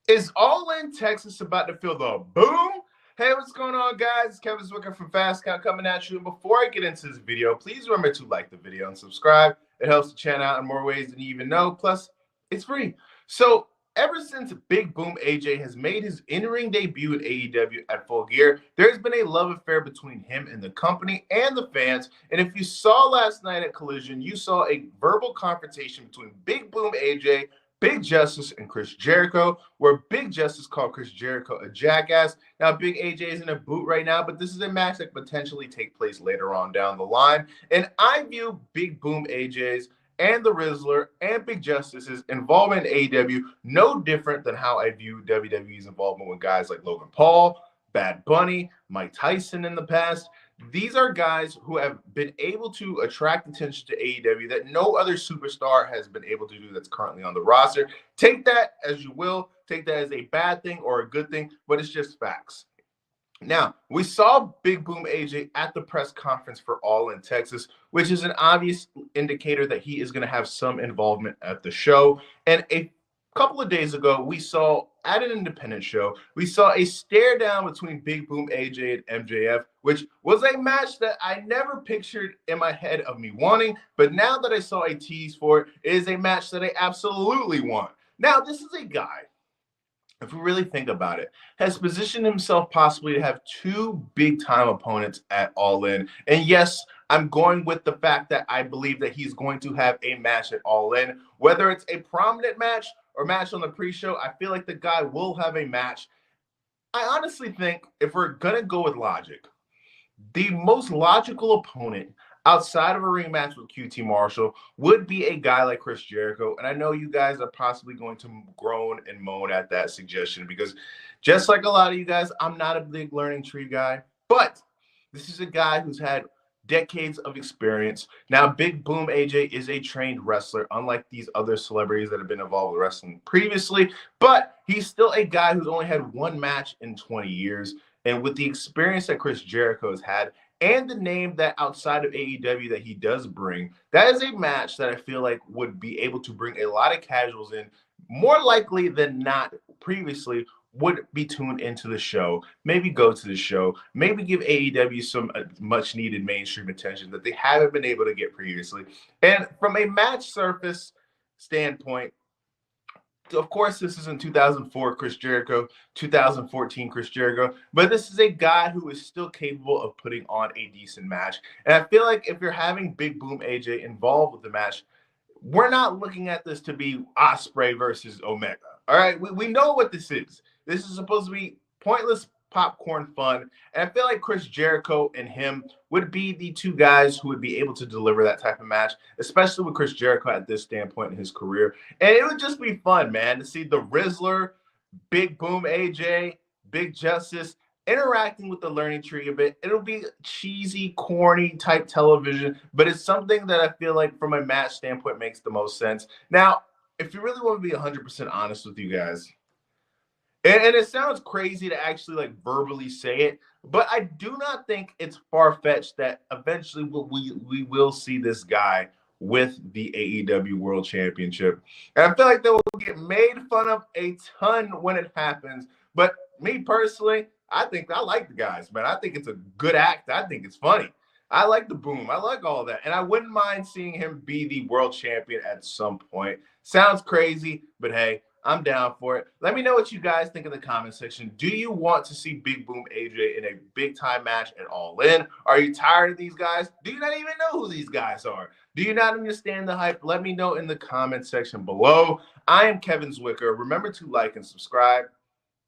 Is All In Texas about to feel the boom? Hey, what's going on, guys? It's Kevin ZWicker from Fast Count coming at you. And before I get into this video, please remember to like the video and subscribe. It helps the channel out in more ways than you even know. Plus, it's free. So, ever since Big Boom AJ has made his in-ring debut at AEW at Full Gear, there's been a love affair between him and the company and the fans. And if you saw last night at Collision, you saw a verbal confrontation between Big Boom AJ, Big Justice, and Chris Jericho, where Big Justice called Chris Jericho a jackass. Now, Big AJ is in a boot right now, but this is a match that could potentially take place later on down the line. And I view Big Boom AJ's and the Rizzler and Big Justice's involvement in AEW no different than how I view WWE's involvement with guys like Logan Paul, Bad Bunny, Mike Tyson in the past. These are guys who have been able to attract attention to AEW that no other superstar has been able to do that's currently on the roster. Take that as you will. Take that as a bad thing or a good thing, but it's just facts. Now, we saw Big Boom AJ at the press conference for All In Texas, which is an obvious indicator that he is going to have some involvement at the show. And a couple of days ago, we saw at an independent show, we saw a stare down between Big Boom AJ and MJF, which was a match that I never pictured in my head of me wanting. But now that I saw a tease for it, it is a match that I absolutely want. Now, this is a guy, if we really think about it, has positioned himself possibly to have two big-time opponents at All In. And yes, I'm going with the fact that I believe that he's going to have a match at All In. Whether it's a prominent match or match on the pre-show, I feel like the guy will have a match. I honestly think if we're going to go with logic, the most logical opponent outside of a ring match with QT Marshall would be a guy like Chris Jericho. And I know you guys are possibly going to groan and moan at that suggestion because just like a lot of you guys, I'm not a big learning tree guy, but this is a guy who's had decades of experience. Now, Big Boom AJ is a trained wrestler, unlike these other celebrities that have been involved with wrestling previously, but he's still a guy who's only had one match in 20 years. And with the experience that Chris Jericho has had, and the name that outside of AEW that he does bring, that is a match that I feel like would be able to bring a lot of casuals in, more likely than not previously would be tuned into the show, maybe go to the show, maybe give AEW some much needed mainstream attention that they haven't been able to get previously. And from a match surface standpoint, of course, this is in 2004 Chris Jericho, 2014 Chris Jericho, but this is a guy who is still capable of putting on a decent match. And I feel like if you're having Big Boom AJ involved with the match, we're not looking at this to be Ospreay versus Omega. All right, we know what this is. This is supposed to be pointless popcorn fun. And I feel like Chris Jericho and him would be the two guys who would be able to deliver that type of match, especially with Chris Jericho at this standpoint in his career. And it would just be fun, man, to see the Rizzler, Big Boom AJ, Big Justice interacting with the learning tree a bit. It'll be cheesy, corny type television, but it's something that I feel like from a match standpoint makes the most sense. Now, if you really want to be 100% honest with you guys, and it sounds crazy to actually like verbally say it, but I do not think it's far-fetched that eventually we will see this guy with the AEW World Championship. And I feel like they will get made fun of a ton when it happens. But me personally, I think I like the guys, man. I think it's a good act. I think it's funny. I like the Boom. I like all that. And I wouldn't mind seeing him be the world champion at some point. Sounds crazy, but hey, I'm down for it. Let me know what you guys think in the comment section. Do you want to see Big Boom AJ in a big-time match at All In? Are you tired of these guys? Do you not even know who these guys are? Do you not understand the hype? Let me know in the comment section below. I am Kevin ZWicker. Remember to like and subscribe.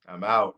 I'm out.